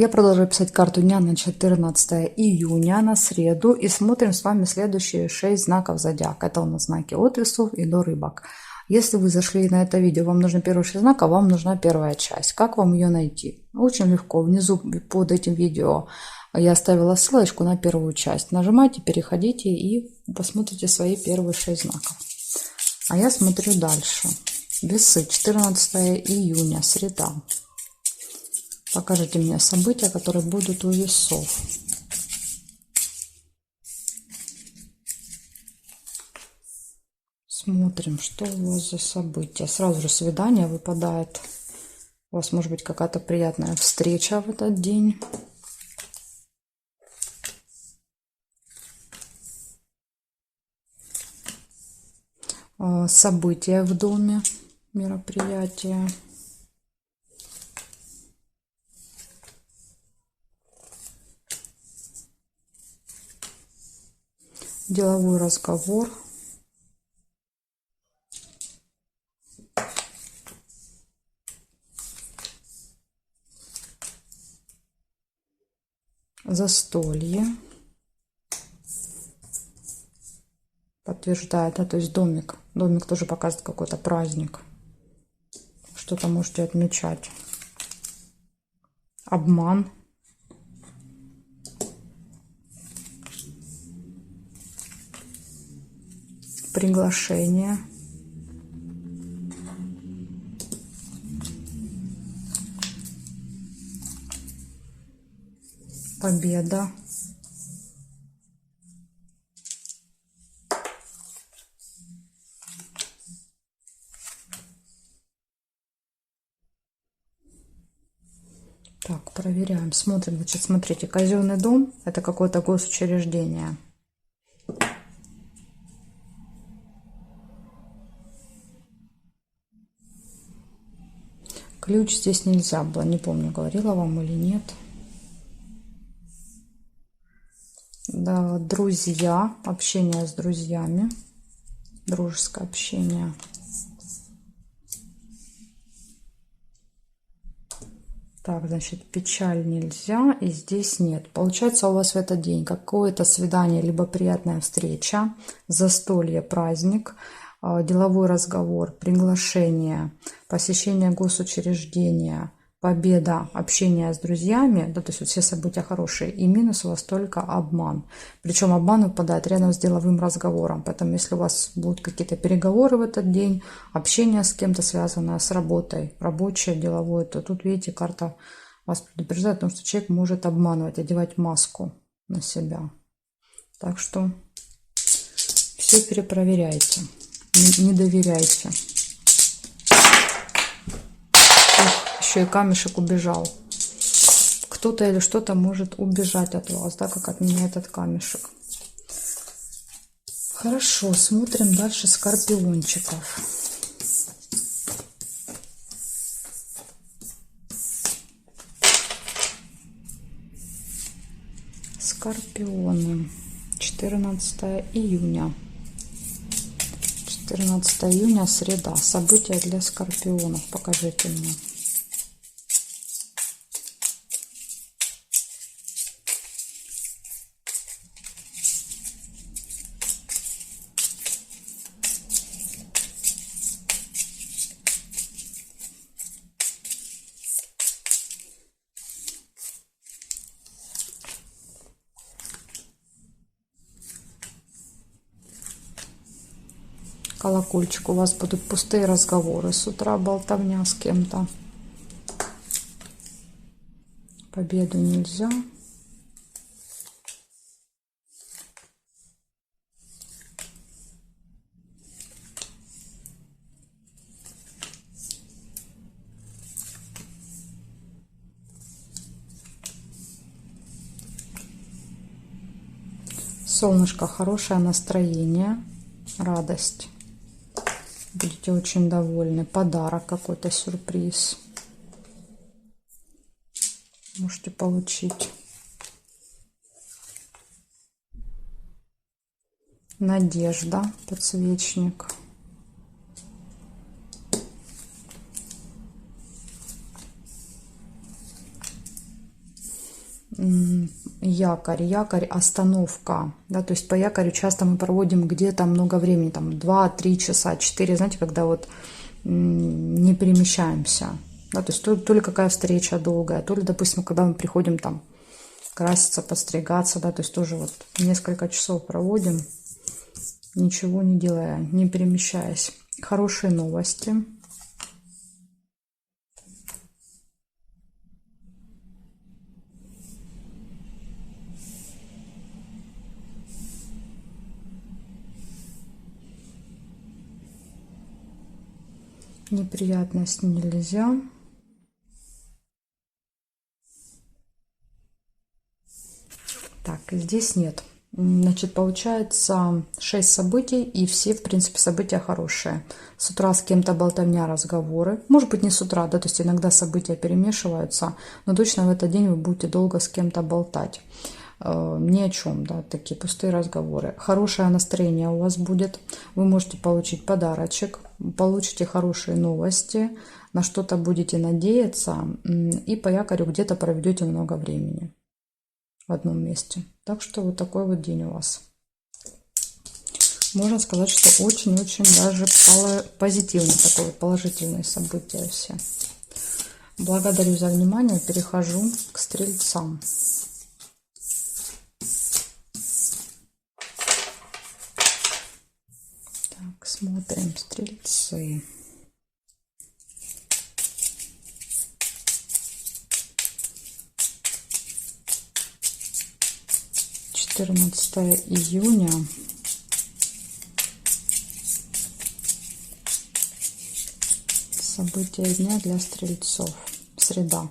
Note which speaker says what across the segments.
Speaker 1: Я продолжаю писать карту дня на 14 июня, на среду. И смотрим с вами следующие 6 знаков зодиака. Это у нас знаки от весов и до рыбок. Если вы зашли на это видео, вам нужны первые 6 знаков, вам нужна первая часть. Как вам ее найти? Очень легко. Внизу под этим видео я оставила ссылочку на первую часть. Нажимайте, переходите и посмотрите свои первые 6 знаков. А я смотрю дальше. Весы, 14 июня, среда. Покажите мне события, которые будут у весов. Смотрим, что у вас за события. Сразу же свидание выпадает. У вас может быть какая-то приятная встреча в этот день. События в доме, мероприятия. Деловой разговор. Застолье. Подтверждает, да, то есть домик. Домик тоже показывает какой-то праздник. Что-то можете отмечать. Обман. Приглашение. Победа. Так, проверяем, смотрим. Значит, смотрите, казенный дом – это какое-то госучреждение. Ключ здесь нельзя было, не помню, говорила вам или нет. Да, друзья, общение с друзьями, дружеское общение. Так, значит, печаль нельзя, и здесь нет. Получается, у вас в этот день какое-то свидание, либо приятная встреча, застолье, праздник, деловой разговор, приглашение, посещение госучреждения, победа, общение с друзьями, да, то есть вот все события хорошие, и минус у вас только обман. Причем обман выпадает рядом с деловым разговором, поэтому если у вас будут какие-то переговоры в этот день, общение с кем-то связанное с работой, рабочее, деловое, то тут, видите, карта вас предупреждает о том, что человек может обманывать, одевать маску на себя. Так что все перепроверяйте, не доверяйте. Еще и камешек убежал. Кто-то или что-то может убежать от вас, да, как от меня этот камешек. Хорошо, смотрим дальше скорпиончиков. Скорпионы. 14 июня. 14 июня, среда. События для скорпионов. Покажите мне. Колокольчик, у вас будут пустые разговоры с утра, болтовня с кем-то. Победу нельзя. Солнышко, хорошее настроение, радость. Будете очень довольны. Подарок какой-то, сюрприз можете получить. Надежда, подсвечник. якорь, якорь, остановка, да, то есть по якорю часто мы проводим где-то много времени, там 2-3 часа, 4, знаете, когда вот не перемещаемся, да, то есть то ли какая встреча долгая, то ли, допустим, когда мы приходим там краситься, подстригаться, да, то есть тоже вот несколько часов проводим, ничего не делая, не перемещаясь. Хорошие новости. Неприятность нельзя. Так, здесь нет. Значит, получается 6 событий, и все, в принципе, события хорошие. С утра с кем-то болтовня, разговоры. Может быть, не с утра, да, то есть иногда события перемешиваются, но точно в этот день вы будете долго с кем-то болтать. Ни о чем, да, такие пустые разговоры. Хорошее настроение у вас будет. Вы можете получить подарочек, получите хорошие новости, на что-то будете надеяться, и по якорю где-то проведете много времени в одном месте. Так что вот такой вот день у вас. Можно сказать, что очень-очень даже позитивный такой, положительные события все. Благодарю за внимание. Перехожу к стрельцам. Так, смотрим стрельцы. июня. События дня для стрельцов. Среда.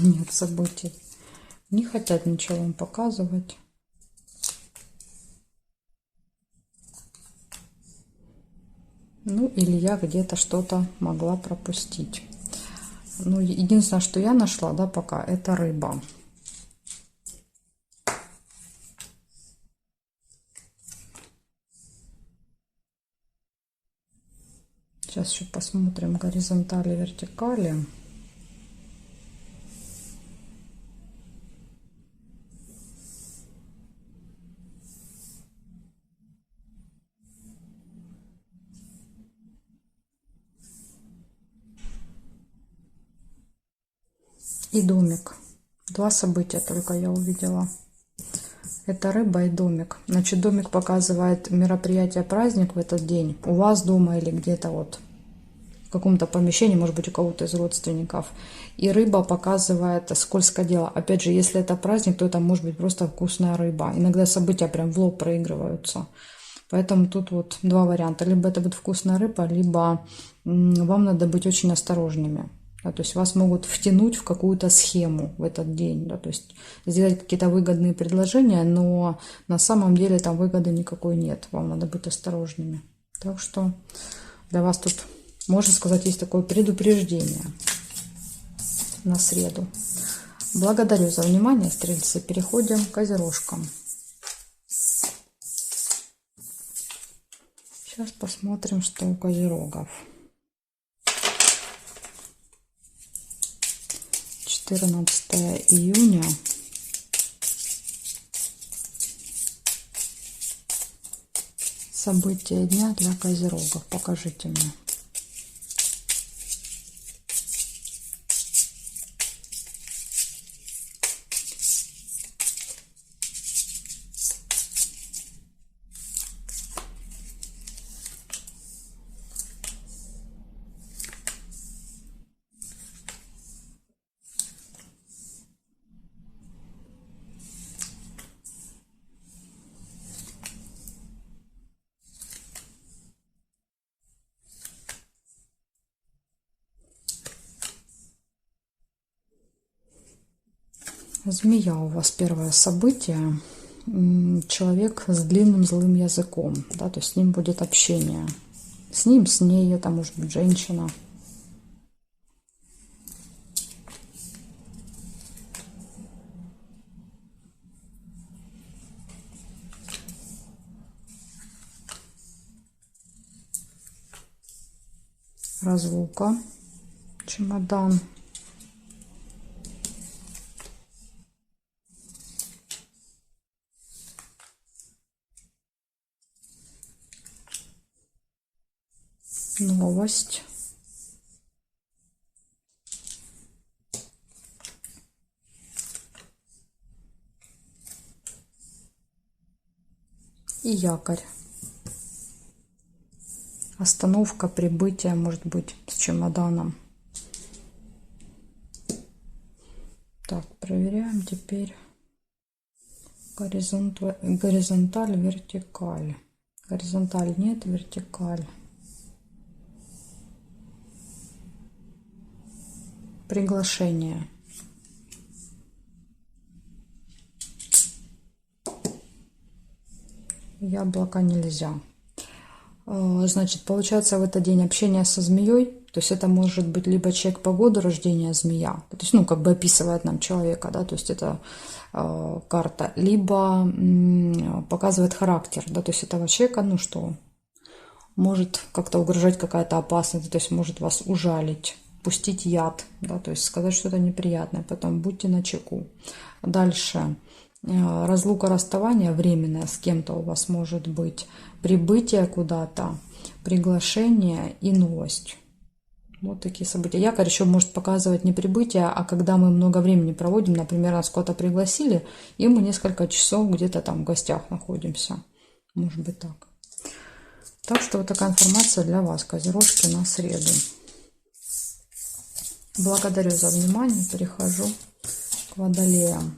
Speaker 1: Нет событий. Не хотят ничего вам показывать. Ну, или я где-то что-то могла пропустить. Ну, единственное, что я нашла, да, пока, это рыба. Сейчас еще посмотрим горизонтали, вертикали. И домик. Два события только я увидела. Это рыба и домик. Значит, домик показывает мероприятие, праздник в этот день. У вас дома или где-то вот в каком-то помещении, может быть, у кого-то из родственников. И рыба показывает скользкое дело. Опять же, если это праздник, то это может быть просто вкусная рыба. Иногда события прям в лоб проигрываются. Поэтому тут вот два варианта. Либо это будет вкусная рыба, либо вам надо быть очень осторожными. Да, то есть вас могут втянуть в какую-то схему в этот день. Да, то есть сделать какие-то выгодные предложения, но на самом деле там выгоды никакой нет. Вам надо быть осторожными. Так что для вас тут, можно сказать, есть такое предупреждение на среду. Благодарю за внимание, стрельцы. Переходим к козерожкам. Сейчас посмотрим, что у козерогов. 14 июня. События дня для козерогов. Покажите мне. Змея у вас первое событие. Человек с длинным злым языком, да, то есть с ним будет общение. С ним, с ней, это может быть женщина. Разлука, чемодан. Новость. И якорь. Остановка, прибытие, может быть, с чемоданом. Так, проверяем теперь горизонталь, вертикаль. Горизонталь нет, вертикаль. Приглашение. Яблоко нельзя. Значит, получается в этот день общение со змеей. То есть это может быть либо человек по году рождения змея. То есть, ну, как бы описывает нам человека, да, то есть это карта. Либо показывает характер, да, то есть этого человека, ну, что может как-то угрожать какая-то опасность, то есть может вас ужалить, пустить яд, да, то есть сказать что-то неприятное, поэтому будьте начеку. Дальше. Разлука, расставание временное с кем-то у вас может быть, прибытие куда-то, приглашение и новость. Вот такие события. Якорь еще может показывать не прибытие, а когда мы много времени проводим, например, нас куда-то пригласили, и мы несколько часов где-то там в гостях находимся. Может быть так. Так что вот такая информация для вас, козерожки, на среду. Благодарю за внимание. Перехожу к водолеям.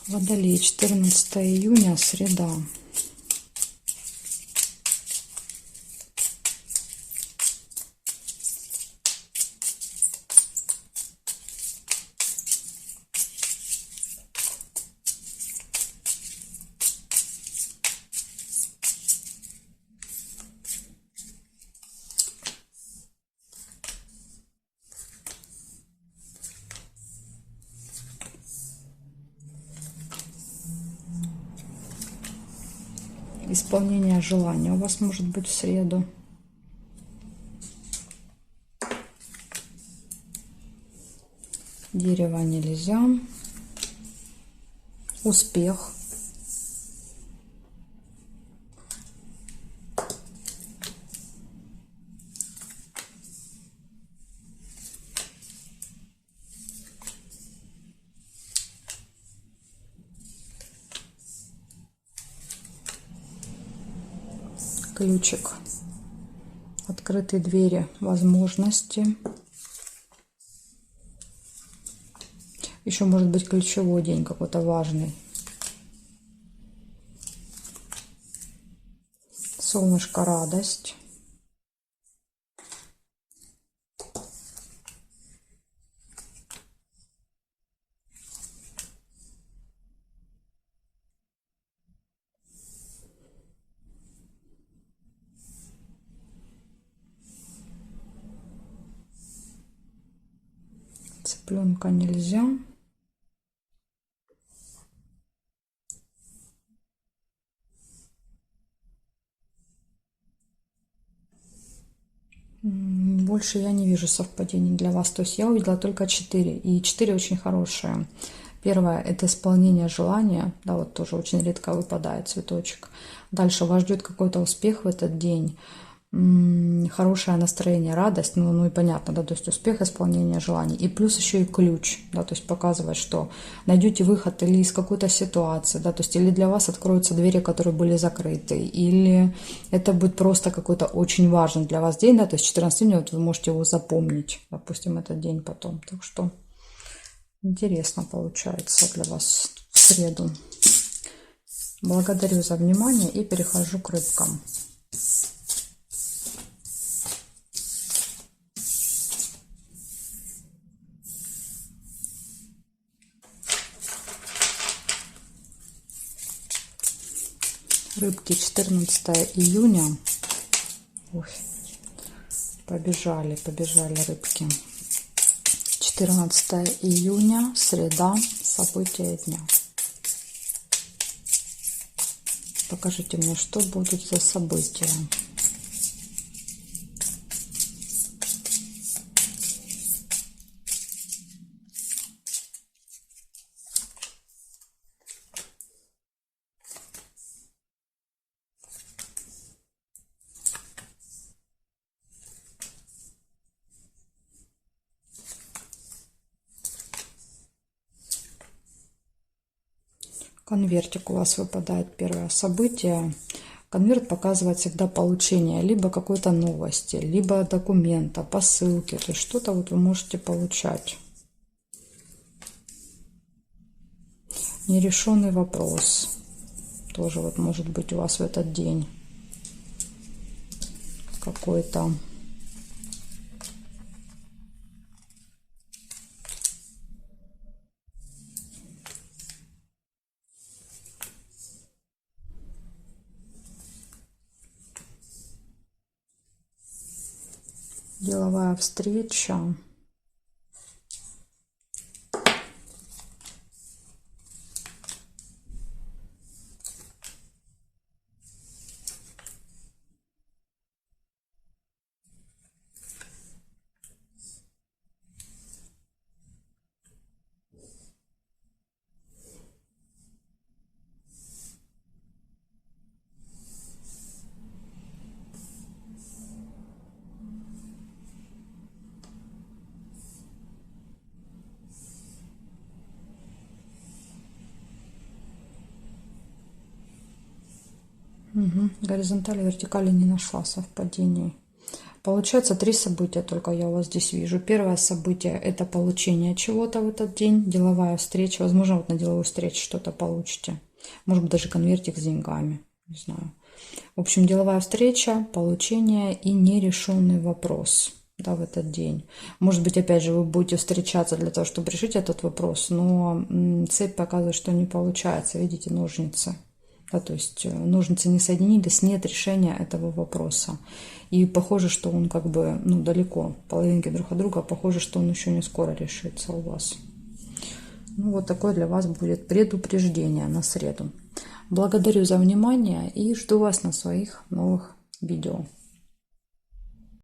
Speaker 1: Водолей, 14 июня, среда. Исполнение желания у вас может быть в среду. Дерево нельзя. Успех. Ключик. Открытые двери, возможности. Еще может быть ключевой день какой-то важный. Солнышко, радость. Цыпленка нельзя. Больше я не вижу совпадений для вас. То есть я увидела только 4. И 4 очень хорошие. Первое – это исполнение желания. Да, вот тоже очень редко выпадает цветочек. Дальше вас ждет какой-то успех в этот день. Хорошее настроение, радость, ну и понятно, да, то есть успех, исполнение желаний. И плюс еще и ключ, да, то есть показывает, что найдете выход или из какой-то ситуации, да, то есть или для вас откроются двери, которые были закрыты, или это будет просто какой-то очень важный для вас день, да, то есть 14 июня вот вы можете его запомнить, допустим, этот день потом. Так что интересно получается для вас в среду. Благодарю за внимание и перехожу к рыбкам. Рыбки, 14 июня. Ой, побежали рыбки. 14 июня, среда, события дня. Покажите мне, что будут за события. Конвертик у вас выпадает первое событие. Конверт показывает всегда получение либо какой-то новости, либо документа, посылки. То есть что-то вот вы можете получать. Нерешенный вопрос. Тоже вот может быть у вас в этот день какой-то. Деловая встреча. Горизонтали, вертикали не нашла совпадений. Получается 3 события только я у вас здесь вижу. Первое событие — это получение чего-то в этот день, деловая встреча. Возможно, вот на деловую встречу что-то получите. Может быть, даже конвертик с деньгами. Не знаю. В общем, деловая встреча, получение и нерешенный вопрос, да, в этот день. Может быть, опять же, вы будете встречаться для того, чтобы решить этот вопрос, но цепь показывает, что не получается. Видите, ножницы. Да, то есть ножницы не соединились, нет решения этого вопроса. И похоже, что он как бы далеко, половинки друг от друга, похоже, что он еще не скоро решится у вас. Вот такое для вас будет предупреждение на среду. Благодарю за внимание и жду вас на своих новых видео.